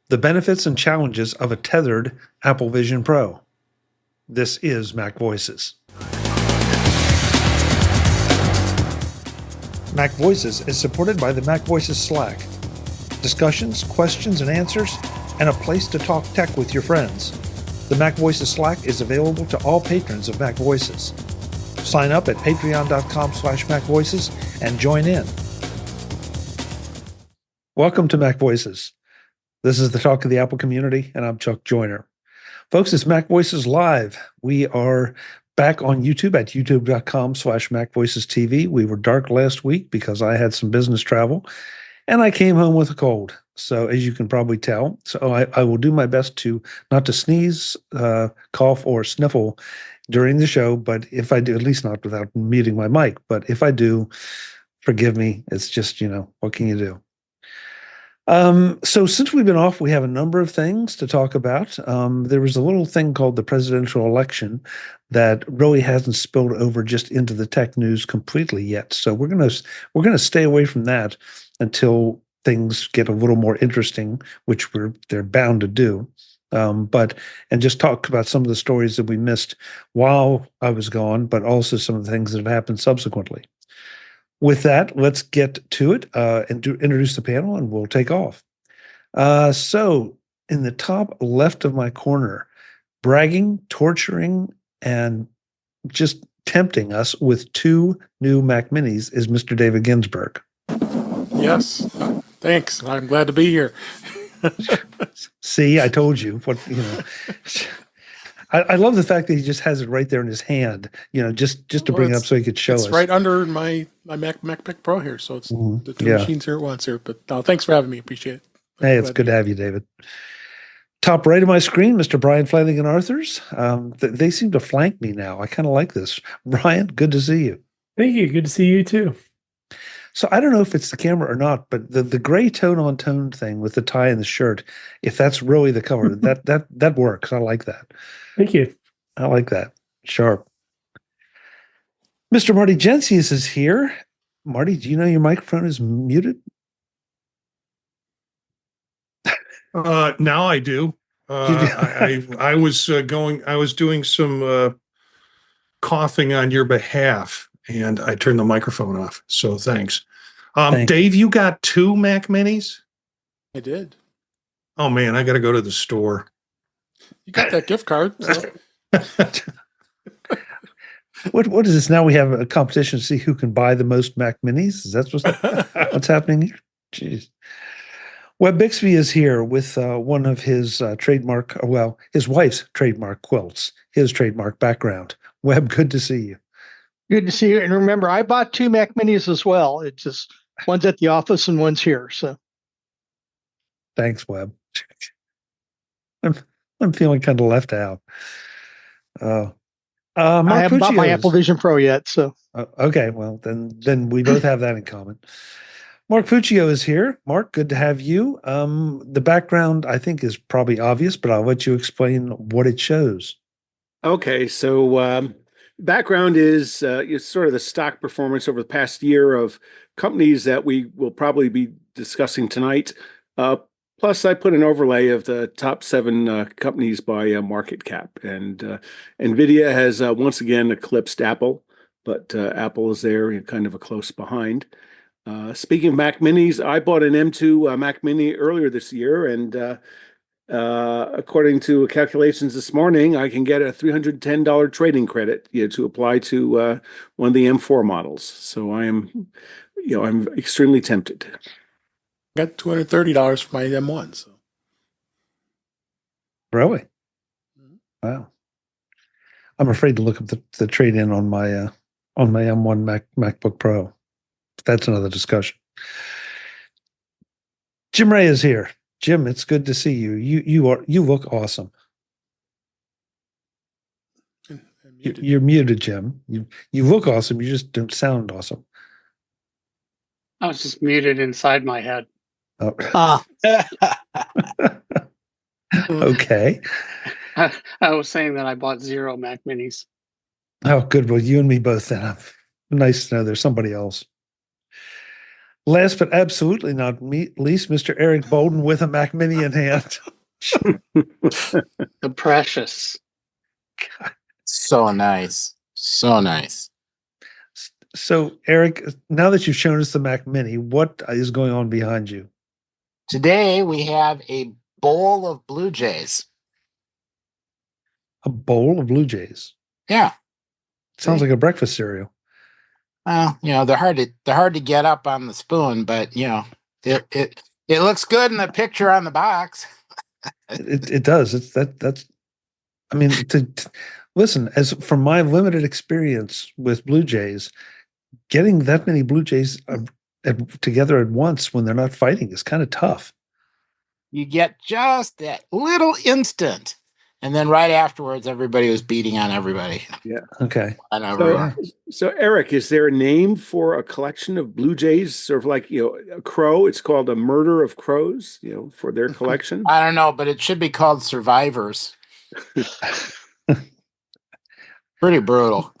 The benefits and challenges of a tethered Apple Vision Pro. This is MacVoices. MacVoices is supported by the MacVoices Slack. Discussions, questions, and answers, and a place to talk tech with your friends. The MacVoices Slack is available to all patrons of MacVoices. Sign up at patreon.com/MacVoices and join in. Welcome to MacVoices. This is the talk of the Apple community, and I'm Chuck Joyner. Folks, it's MacVoices Live. We are back on YouTube at youtube.com/MacVoicesTV. We were dark last week because I had some business travel, and I came home with a cold. So as you can probably tell, I will do my best to not to sneeze, cough, or sniffle during the show, but if I do, at least not without muting my mic. But if I do, forgive me. It's just, what can you do? So since we've been off, we have a number of things to talk about. There was a little thing called the presidential election that really hasn't spilled over just into the tech news completely yet. So we're gonna stay away from that until things get a little more interesting, which they're bound to do. And just talk about some of the stories that we missed while I was gone, but also some of the things that have happened subsequently. With that, let's get to it and introduce the panel, and we'll take off. So in the top left of my corner, bragging, torturing, and just tempting us with two new Mac Minis is Mr. David Ginsburg. Yes, thanks. I'm glad to be here. See, I told you. I love the fact that he just has it right there in his hand, just to bring it up so he could show us. It's right under my MacBook Pro here, so it's the two machines here at once here. But thanks for having me. Appreciate it. Hey, it's good to have you, David. Top right of my screen, Mr. Brian Flanigan-Arthurs. They seem to flank me now. I kind of like this. Brian, good to see you. Thank you. Good to see you too. So I don't know if it's the camera or not, but the gray tone thing with the tie and the shirt, if that's really the color, that works. I like that. Thank you. I like that. Sharp. Mr. Marty Jencius is here. Marty, do you know your microphone is muted? Now I do. I was doing some coughing on your behalf, and I turned the microphone off. So thanks. Thanks. Dave, you got two Mac Minis? I did. Oh man, I got to go to the store. You got that gift card. So. What is this? Now we have a competition to see who can buy the most Mac Minis? Is that what's happening here? Jeez. Webb Bixby is here with one of his his wife's trademark quilts, his trademark background. Webb, good to see you. Good to see you. And remember, I bought two Mac Minis as well. It's just one's at the office and one's here. So thanks, Webb. I'm feeling kind of left out. I haven't bought my Apple Vision Pro yet. So okay, well then we both have that in common. Mark Fuccio is here. Mark, good to have you. The background I think is probably obvious, but I'll let you explain what it shows. Okay, so background is sort of the stock performance over the past year of companies that we will probably be discussing tonight. Plus, I put an overlay of the top 7 companies by market cap. And NVIDIA has once again eclipsed Apple, but Apple is there kind of a close behind. Speaking of Mac Minis, I bought an M2 Mac Mini earlier this year. And according to calculations this morning, I can get a $310 trading credit to apply to one of the M4 models. So I'm extremely tempted. Got $230 for my M1. So. Really? Wow. I'm afraid to look up the trade-in on my M1 MacBook Pro. That's another discussion. Jim Ray is here. Jim, it's good to see you. You look awesome. You're muted, Jim. You look awesome. You just don't sound awesome. I was just muted inside my head. Oh. Okay. I was saying that I bought 0 Mac Minis. Oh, good. Well, you and me both then. Nice to know there's somebody else. Last but absolutely not least, Mr. Eric Bolden with a Mac Mini in hand. The precious. So nice. So nice. So, Eric, now that you've shown us the Mac Mini, what is going on behind you? Today we have a bowl of Blue Jays. A bowl of Blue Jays. Yeah. Sounds like a breakfast cereal. Well, they're hard to get up on the spoon, but it looks good in the picture on the box. It does. I mean, listen, as from my limited experience with Blue Jays, getting that many Blue Jays together at once when they're not fighting is kind of tough. You get just that little instant, and then right afterwards, everybody was beating on everybody. Yeah. Okay. So Eric, is there a name for a collection of Blue Jays, sort of like a crow? It's called a murder of crows, for their collection. I don't know, but it should be called Survivors. Pretty brutal.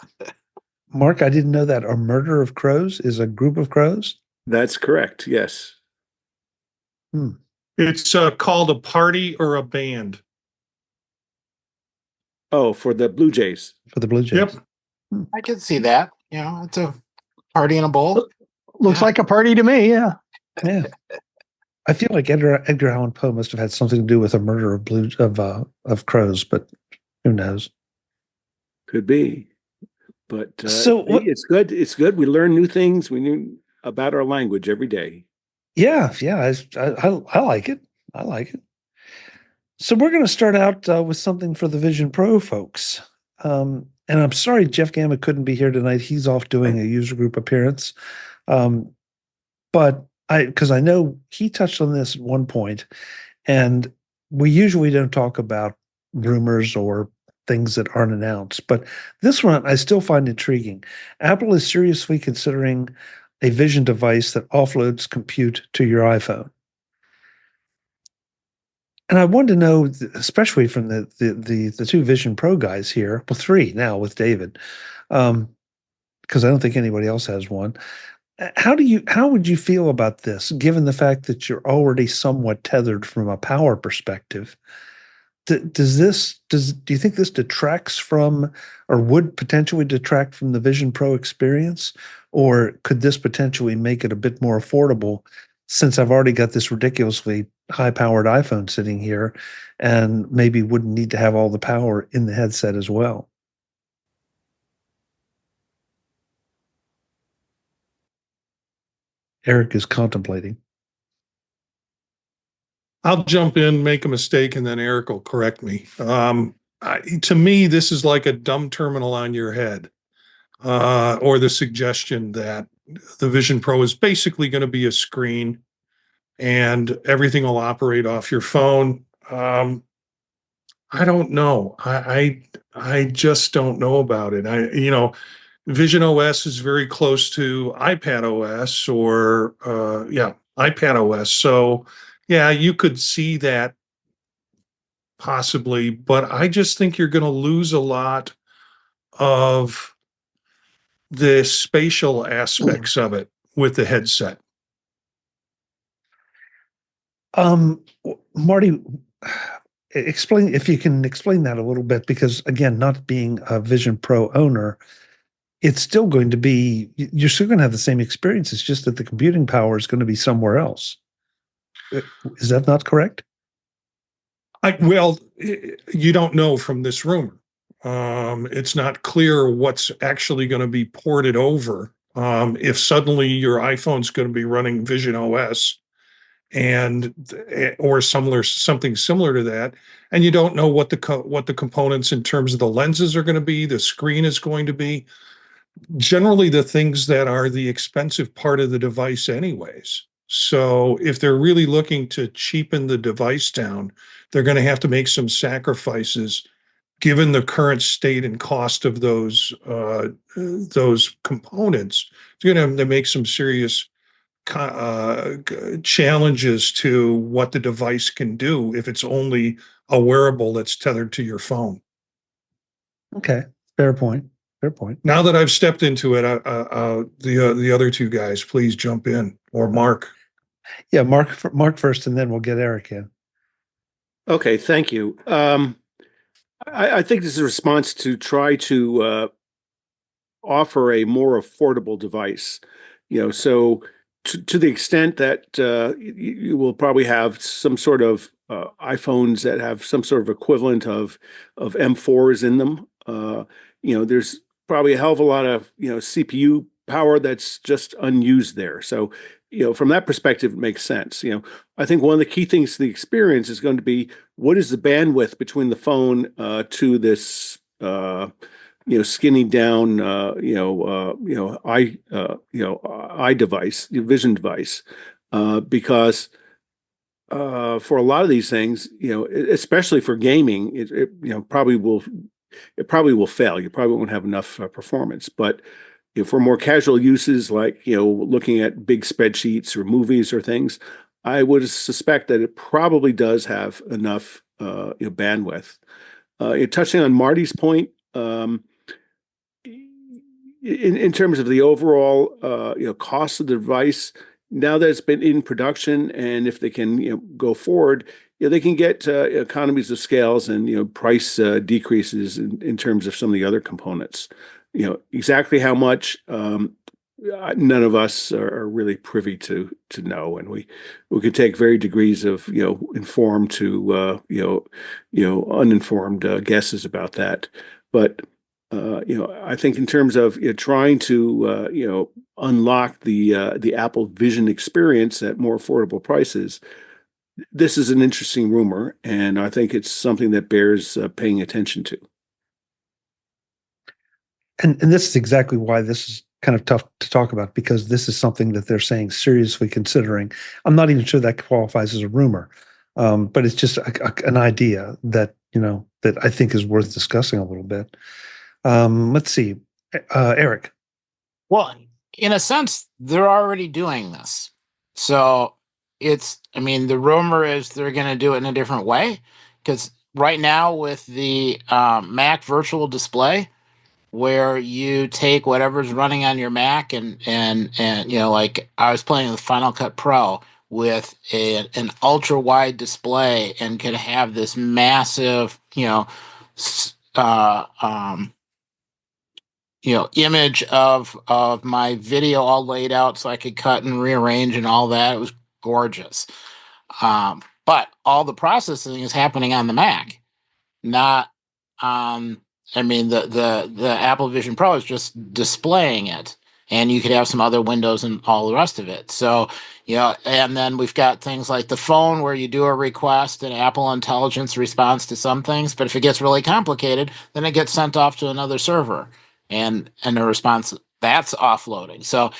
Mark, I didn't know that a murder of crows is a group of crows. That's correct. Yes. It's called a party or a band. Oh, for the Blue Jays. For the Blue Jays. Yep. I can see that. It's a party in a bowl. Looks like a party to me. Yeah. Yeah. I feel like Edgar Allan Poe must have had something to do with a murder of crows, but who knows? Could be. But so it's good. It's good. We learn new things. We knew about our language every day. Yeah. I like it. I like it. So we're going to start out with something for the Vision Pro folks. And I'm sorry Jeff Gamma couldn't be here tonight. He's off doing a user group appearance. But because I know he touched on this at one point, and we usually don't talk about rumors or things that aren't announced. But this one I still find intriguing. Apple is seriously considering a Vision device that offloads compute to your iPhone. And I wanted to know, especially from the two Vision Pro guys here, well, three now with David, because I don't think anybody else has one. How would you feel about this, given the fact that you're already somewhat tethered from a power perspective? Do you think this detracts from, or would potentially detract from the Vision Pro experience, or could this potentially make it a bit more affordable? Since I've already got this ridiculously high-powered iPhone sitting here, and maybe wouldn't need to have all the power in the headset as well. Eric is contemplating. I'll jump in, make a mistake, and then Eric will correct me. To me, this is like a dumb terminal on your head, or the suggestion that the Vision Pro is basically going to be a screen and everything will operate off your phone. I don't know. I just don't know about it. Vision OS is very close to iPad OS or iPad OS. So yeah, you could see that possibly, but I just think you're going to lose a lot of the spatial aspects of it with the headset. Marty, explain, if you can explain that a little bit, because again, not being a Vision Pro owner, it's still going to be, you're still going to have the same experience. It's just that the computing power is going to be somewhere else. Is that not correct? Well, you don't know from this rumor. It's not clear what's actually going to be ported over. If suddenly your iPhone's going to be running Vision OS or something similar to that, and you don't know what the components in terms of the lenses are going to be, the screen is going to be. Generally, the things that are the expensive part of the device, anyways. So if they're really looking to cheapen the device down, they're going to have to make some sacrifices given the current state and cost of those components. They're going to have to make some serious challenges to what the device can do if it's only a wearable that's tethered to your phone. Okay, fair point. Fair point. Now that I've stepped into it, the other two guys, please jump in, or Mark. Yeah, Mark first, and then we'll get Eric in. Okay, thank you. I think this is a response to try to offer a more affordable device. So to the extent that you will probably have some sort of iPhones that have some sort of equivalent of M4s in them. There's probably a hell of a lot of CPU power that's just unused there. So from that perspective, it makes sense. I think one of the key things to the experience is going to be what is the bandwidth between the phone to this skinny down eye device, vision device, because for a lot of these things, especially for gaming, it probably will fail. You probably won't have enough performance. But for more casual uses, like looking at big spreadsheets or movies or things, I would suspect that it probably does have enough bandwidth. Touching on Marty's point, in terms of the overall cost of the device, now that it's been in production, and if they can go forward, they can get economies of scales and price decreases in terms of some of the other components. Exactly how much, none of us are really privy to know, and we could take varied degrees of informed to uninformed guesses about that. But I think in terms of trying to unlock the Apple Vision experience at more affordable prices, this is an interesting rumor, and I think it's something that bears paying attention to. And this is exactly why this is kind of tough to talk about, because this is something that they're saying seriously considering. I'm not even sure that qualifies as a rumor, but it's just an idea that that I think is worth discussing a little bit. Let's see, Eric. Well, in a sense, they're already doing this. So the rumor is they're going to do it in a different way, because right now with the Mac Virtual Display, where you take whatever's running on your Mac and like I was playing with Final Cut Pro with an ultra wide display and could have this massive image of my video all laid out so I could cut and rearrange and all that. It was gorgeous. But all the processing is happening on the Mac, not the Apple Vision Pro is just displaying it, and you could have some other windows and all the rest of it. So, and then we've got things like the phone where you do a request and Apple Intelligence responds to some things, but if it gets really complicated, then it gets sent off to another server, and the response, that's offloading. So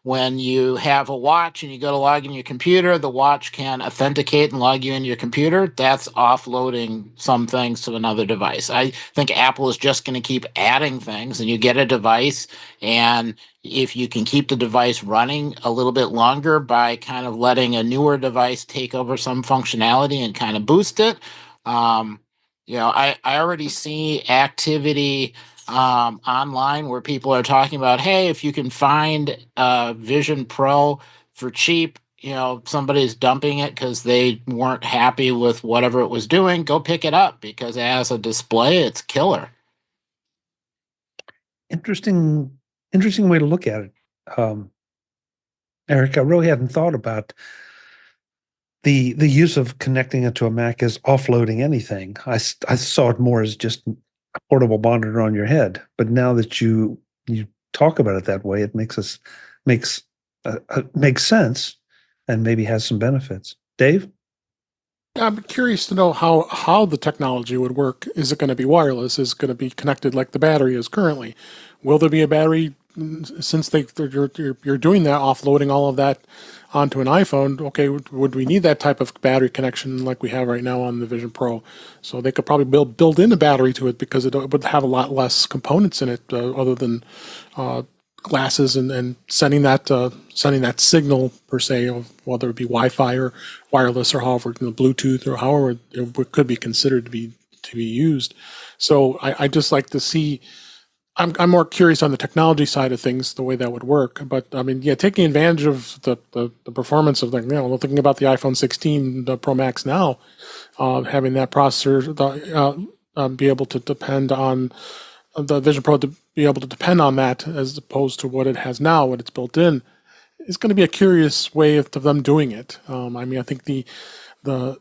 when you have a watch and you go to log in your computer, the watch can authenticate and log you in your computer. That's offloading some things to another device. I think Apple is just going to keep adding things, and you get a device, and if you can keep the device running a little bit longer by kind of letting a newer device take over some functionality and kind of boost it. I already see activity online where people are talking about, hey, if you can find Vision Pro for cheap, somebody's dumping it because they weren't happy with whatever it was doing, go pick it up, because as a display, it's killer. Interesting way to look at it. Eric, I really hadn't thought about the use of connecting it to a Mac as offloading anything. I saw it more as just a portable monitor on your head. But now that you talk about it that way, it makes sense, and maybe has some benefits. Dave? I'm curious to know how the technology would work. Is it going to be wireless? Is it going to be connected like the battery is currently? Will there be a battery, since you're doing that, offloading all of that onto an iPhone? Okay, would we need that type of battery connection like we have right now on the Vision Pro? So they could probably build in a battery to it, because it would have a lot less components in it other than glasses and sending that signal per se, of whether it be Wi-Fi or wireless or however, Bluetooth or however it could be considered to be used. So I just like to see I'm more curious on the technology side of things, the way that would work. But I mean, yeah, taking advantage of the performance of thinking about the iPhone 16 the Pro Max now, having that processor be able to depend on the Vision Pro to be able to depend on that as opposed to what it has now, what it's built in, is going to be a curious way of them doing it. I mean, I think the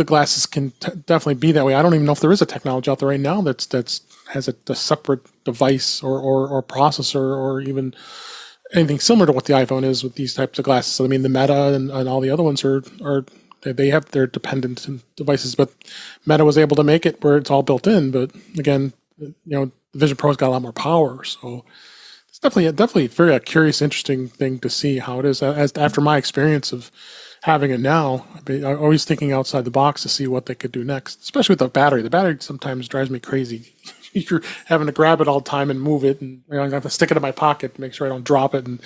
glasses can definitely be that way. I don't even know if there is a technology out there right now that's has a separate device or processor or even anything similar to what the iPhone is with these types of glasses. So, I mean, the Meta and all the other ones are they have their dependent devices, but Meta was able to make it where it's all built in. But again, the Vision Pro's got a lot more power, so it's definitely very a curious, interesting thing to see how it is. As after my experience of having it now, I'm always thinking outside the box to see what they could do next, especially with the battery. The battery sometimes drives me crazy. You're having to grab it all the time and move it, and I have to stick it in my pocket to make sure I don't drop it, and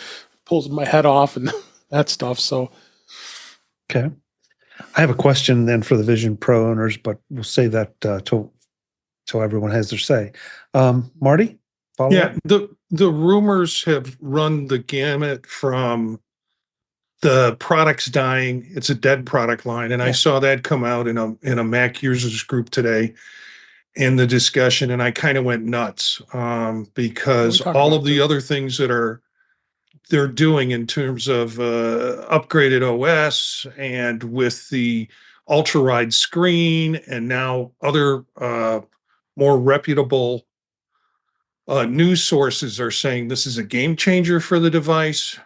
pulls my head off and that stuff. So, okay, I have a question then for the Vision Pro owners, but we'll save that till everyone has their say. Marty, follow up? The rumors have run the gamut from the products dying. It's a dead product line, and I saw that come out in a Mac users group today in the discussion, and I kind of went nuts because all of the other things that they're doing in terms of upgraded OS and with the ultra wide screen, and now other more reputable news sources are saying this is a game changer for the device.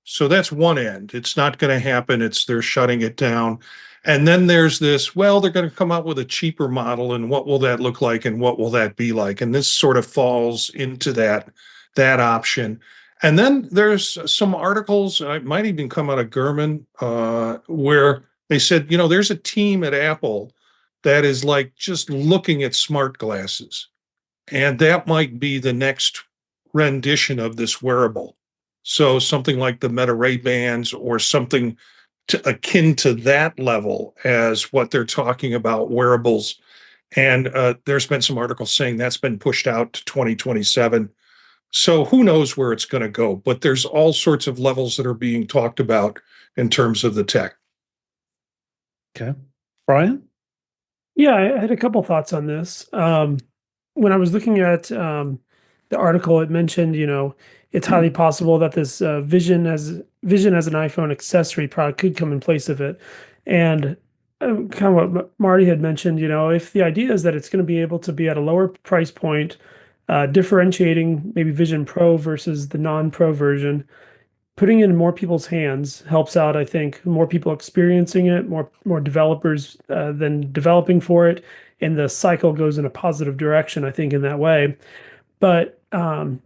So that's one end. It's not going to happen. They're shutting it down. And then there's this, well, they're going to come out with a cheaper model, and what will that look like, and what will that be like? And this sort of falls into that option. And then there's some articles, it might even come out of Gurman, where they said, there's a team at Apple that is like just looking at smart glasses. And that might be the next rendition of this wearable. So something like the Meta Ray-Bans or something akin to that level as what they're talking about wearables. And there's been some articles saying that's been pushed out to 2027. So who knows where it's going to go, but there's all sorts of levels that are being talked about in terms of the tech. Okay. Brian? Yeah, I had a couple thoughts on this. When I was looking at the article, it mentioned, it's highly possible that this Vision as an iPhone accessory product could come in place of it. And kind of what Marty had mentioned, if the idea is that it's going to be able to be at a lower price point, differentiating maybe Vision Pro versus the non-Pro version, putting it in more people's hands helps out. I think more people experiencing it, more developers than developing for it, and the cycle goes in a positive direction, I think, in that way. But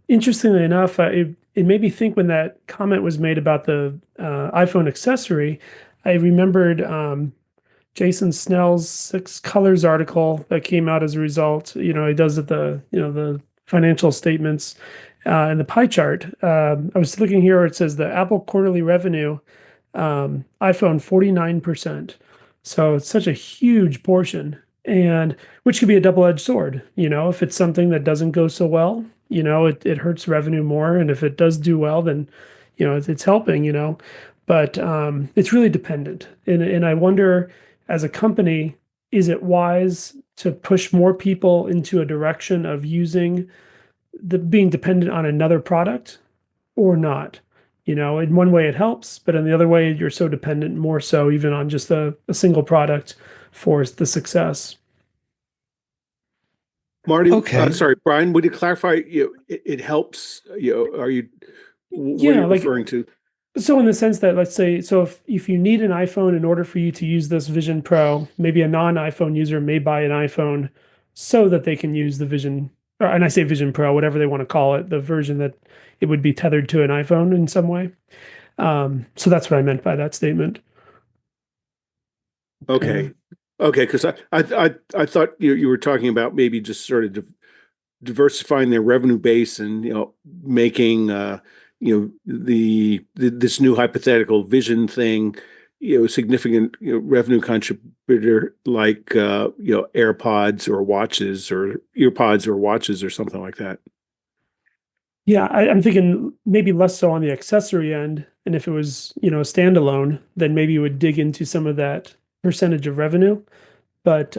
interestingly enough, it made me think when that comment was made about the iPhone accessory, I remembered Jason Snell's 6 Colors article that came out as a result. He does it the financial statements and the pie chart. I was looking here where it says the Apple quarterly revenue, iPhone 49%. So it's such a huge portion, and which could be a double-edged sword. If it's something that doesn't go so well, it hurts revenue more, and if it does do well, then it's helping. But it's really dependent, and I wonder, as a company, is it wise to push more people into a direction of being dependent on another product or not? In one way it helps, but in the other way, you're so dependent, more so even on just a single product for the success. Marty, Okay. Sorry, Brian, would you clarify, it helps, are you, what are you referring to? So in the sense that, let's say, so if you need an iPhone in order for you to use this Vision Pro, maybe a non-iPhone user may buy an iPhone so that they can use the Vision, and I say Vision Pro, whatever they want to call it, the version that it would be tethered to an iPhone in some way. So that's what I meant by that statement. Okay. Because I thought you were talking about maybe just sort of diversifying their revenue base and making this new hypothetical Vision thing significant revenue contributor, like AirPods or watches or earpods or watches or something like that. Yeah, I'm thinking maybe less so on the accessory end, and if it was, you know, standalone, then maybe you would dig into some of that percentage of revenue. But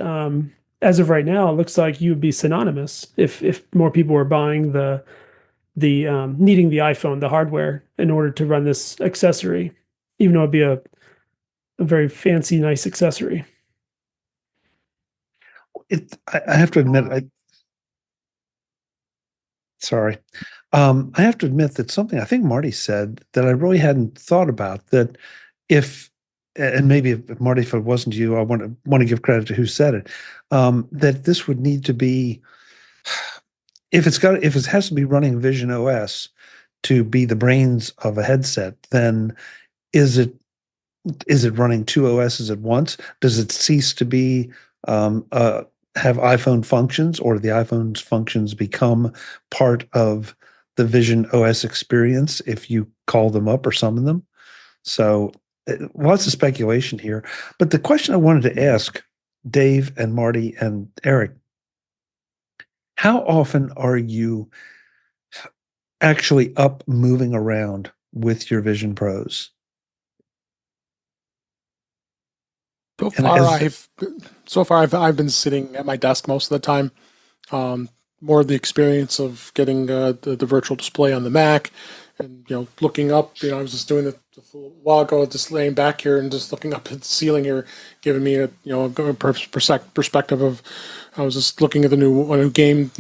as of right now, it looks like you would be synonymous if more people were buying the needing the iPhone, the hardware, in order to run this accessory, even though it'd be a very fancy, nice accessory. I have to admit, sorry. I have to admit that something I think Marty said that I really hadn't thought about, that if, and maybe if Marty, if it wasn't you, I want to give credit to who said it, that this would need to be, if it has to be running Vision OS to be the brains of a headset, then is it running two OSs at once? Does it cease to be have iPhone functions, or do the iPhone's functions become part of the Vision OS experience if you call them up or summon them? So lots of speculation here. But the question I wanted to ask Dave and Marty and Eric, how often are you actually up moving around with your Vision Pros? So far I've been sitting at my desk most of the time. More of the experience of getting the virtual display on the Mac, and looking up. I was just doing it a while ago, just laying back here and just looking up at the ceiling here, giving me a perspective of. I was just looking at the new game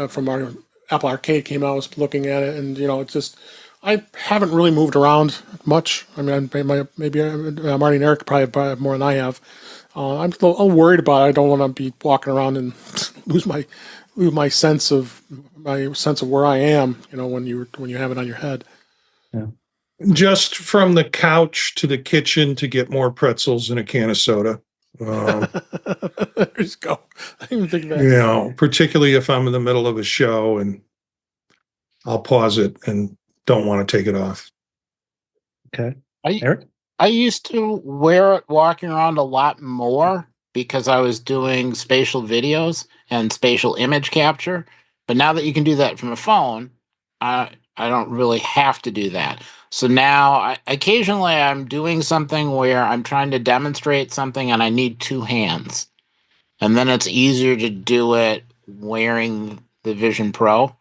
from our Apple Arcade came out. I was looking at it, and it's just. I haven't really moved around much. I mean, maybe Marty and Eric probably have more than I have. I'm a little worried about it. I don't want to be walking around and lose my sense of where I am. When you have it on your head. Yeah. Just from the couch to the kitchen to get more pretzels and a can of soda. There you go. I didn't even think of that. Particularly if I'm in the middle of a show and I'll pause it and don't want to take it off. Okay. Eric? I used to wear it walking around a lot more because I was doing spatial videos and spatial image capture. But now that you can do that from a phone, I don't really have to do that. So now occasionally I'm doing something where I'm trying to demonstrate something and I need two hands. And then it's easier to do it wearing the Vision Pro.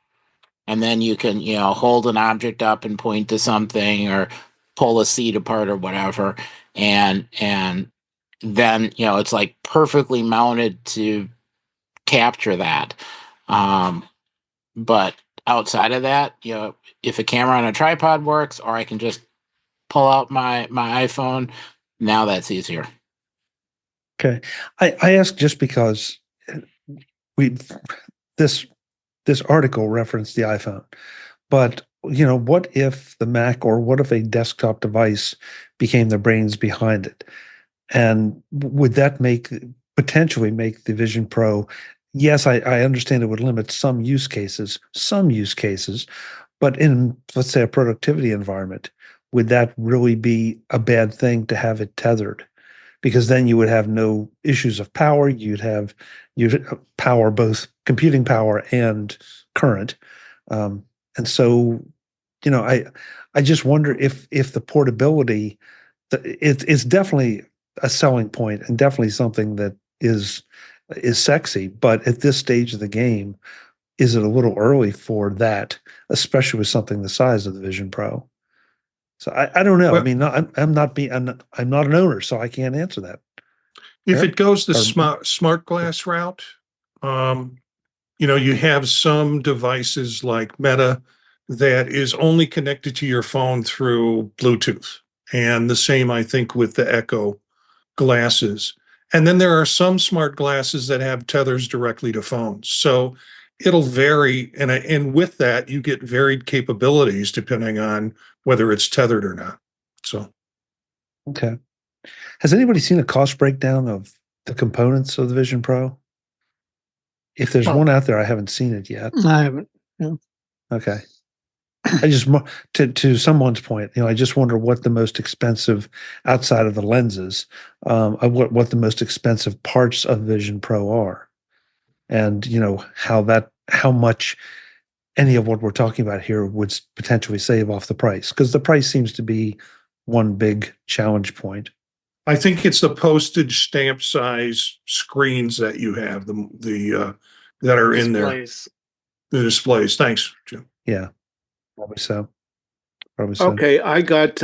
And then you can, hold an object up and point to something, or pull a seat apart or whatever. And then, it's like perfectly mounted to capture that. But outside of that, if a camera on a tripod works, or I can just pull out my iPhone, now that's easier. Okay. I ask just because this article referenced the iPhone, but what if the Mac, or what if a desktop device became the brains behind it? And would that potentially make the Vision Pro? Yes, I understand it would limit some use cases, but in, let's say, a productivity environment, would that really be a bad thing to have it tethered? Because then you would have no issues of power. You'd power, both computing power and current. And so, I just wonder if the portability, it's definitely a selling point and definitely something that is sexy. But at this stage of the game, is it a little early for that, especially with something the size of the Vision Pro? So I don't know. Well, I mean, I'm not an owner, so I can't answer that. If Eric? it goes the smart glass route, you have some devices like Meta that is only connected to your phone through Bluetooth, and the same, I think, with the Echo glasses. And then there are some smart glasses that have tethers directly to phones. So it'll vary, and with that, you get varied capabilities depending on whether it's tethered or not. So, okay. Has anybody seen a cost breakdown of the components of the Vision Pro? If there's one out there, I haven't seen it yet. I haven't. No. Okay. I just, to someone's point, I just wonder what the most expensive, outside of the lenses, what the most expensive parts of Vision Pro are, and how much any of what we're talking about here would potentially save off the price, because the price seems to be one big challenge point. I think it's the postage stamp size screens that you have, the that are in there, Displays. the displays. Thanks, Jim. Yeah, probably so. Probably so. Okay, I got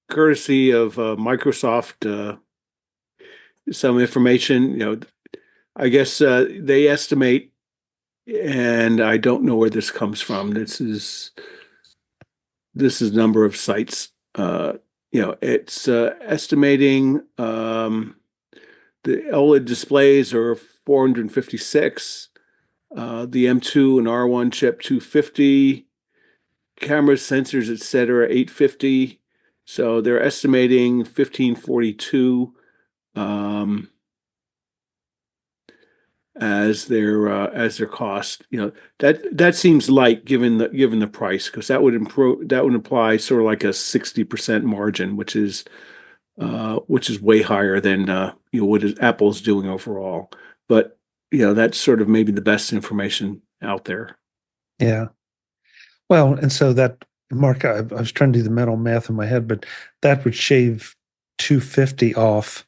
courtesy of Microsoft some information. I guess they estimate, and I don't know where this comes from. This is number of sites. It's estimating the OLED displays are 456, the M2 and R1 chip 250, cameras, sensors, etc. 850. So they're estimating 1542 as their cost. That seems light given the price, because that would imply sort of like a 60% margin, which is way higher than what Apple's doing overall. But that's sort of maybe the best information out there. Yeah. Well, and so that, Mark, I was trying to do the mental math in my head, but that would shave 250 off.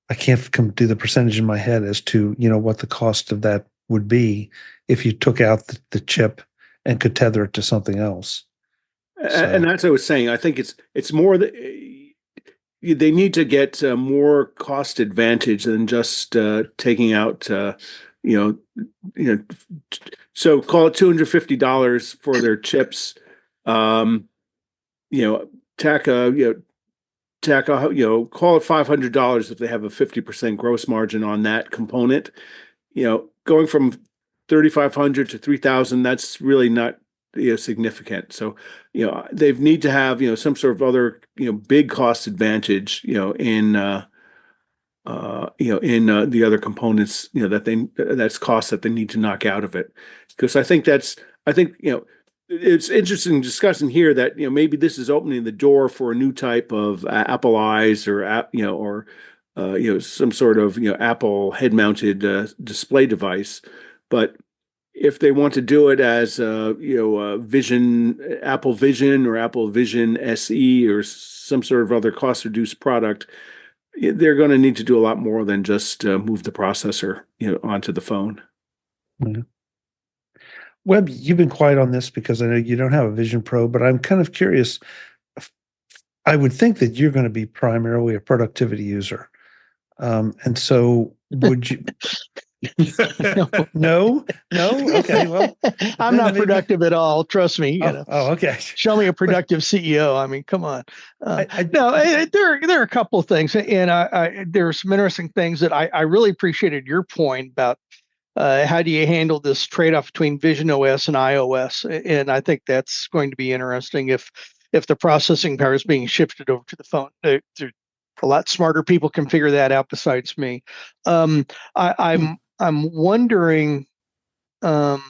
I can't do the percentage in my head as to, what the cost of that would be if you took out the chip and could tether it to something else. And that's what I was saying. I think it's more that they need to get more cost advantage than just taking out, so call it $250 for their chips. Tack call it $500 if they have a 50% gross margin on that component. Going from 3,500 to 3,000, that's really not significant. So they need to have some sort of other big cost advantage in the other components that's cost that they need to knock out of it. Because I think it's interesting discussing here that maybe this is opening the door for a new type of Apple Eyes or some sort of Apple head-mounted display device. But if they want to do it as Vision, Apple Vision or Apple Vision SE or some sort of other cost-reduced product, they're going to need to do a lot more than just move the processor onto the phone. Mm-hmm. Webb, you've been quiet on this because I know you don't have a Vision Pro, but I'm kind of curious. I would think that you're going to be primarily a productivity user. And so would you? No? Okay, well. I'm not productive at all. Trust me. Okay. Show me a productive CEO. I mean, come on. There are a couple of things, and there are some interesting things that I really appreciated your point about. How do you handle this trade-off between Vision OS and iOS? And I think that's going to be interesting if the processing power is being shifted over to the phone. A lot smarter people can figure that out besides me. I'm wondering, by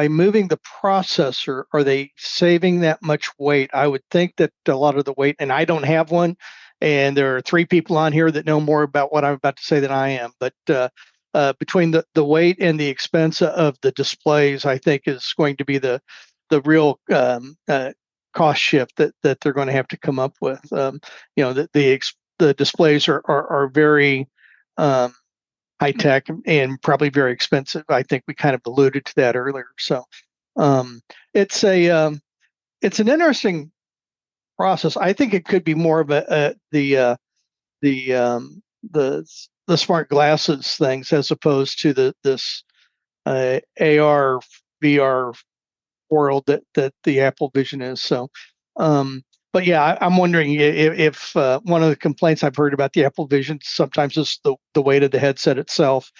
moving the processor, are they saving that much weight? I would think that a lot of the weight, and I don't have one. And there are three people on here that know more about what I'm about to say than I am. But between the weight and the expense of the displays, I think is going to be the real cost shift that they're going to have to come up with. The displays are very high tech and probably very expensive. I think we kind of alluded to that earlier. So it's an interesting process. I think it could be more of the smart glasses things as opposed to this AR VR world that the Apple Vision is. So, but yeah, I'm wondering if one of the complaints I've heard about the Apple Vision sometimes is the weight of the headset itself,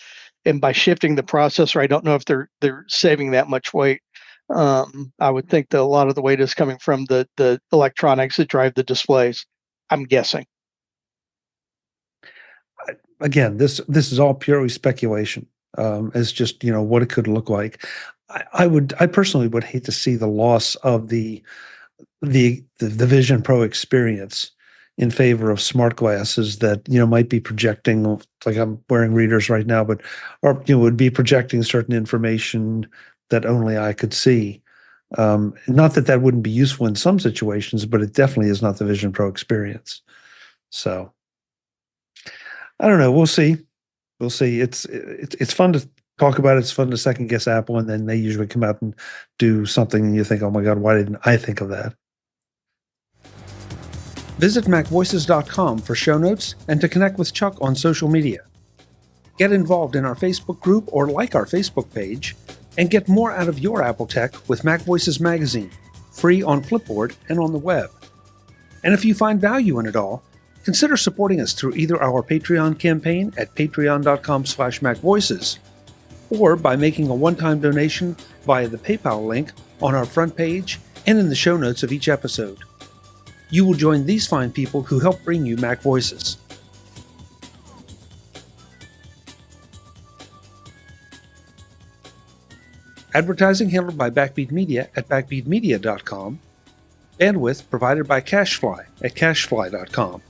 and by shifting the processor, I don't know if they're saving that much weight. I would think that a lot of the weight is coming from the electronics that drive the displays. I'm guessing. Again, this is all purely speculation. As just what it could look like. I personally would hate to see the loss of the Vision Pro experience. in favor of smart glasses that, might be projecting, like I'm wearing readers right now, but, or, would be projecting certain information that only I could see. Not that that wouldn't be useful in some situations, but it definitely is not the Vision Pro experience. So I don't know. We'll see. We'll see. It's fun to talk about it. It's fun to second guess Apple, and then they usually come out and do something and you think, oh my God, why didn't I think of that? Visit MacVoices.com for show notes and to connect with Chuck on social media. Get involved in our Facebook group or like our Facebook page, and get more out of your Apple tech with MacVoices Magazine, free on Flipboard and on the web. And if you find value in it all, consider supporting us through either our Patreon campaign at patreon.com/MacVoices, or by making a one-time donation via the PayPal link on our front page and in the show notes of each episode. You will join these fine people who help bring you Mac Voices. Advertising handled by Backbeat Media at backbeatmedia.com. Bandwidth provided by CacheFly at cachefly.com.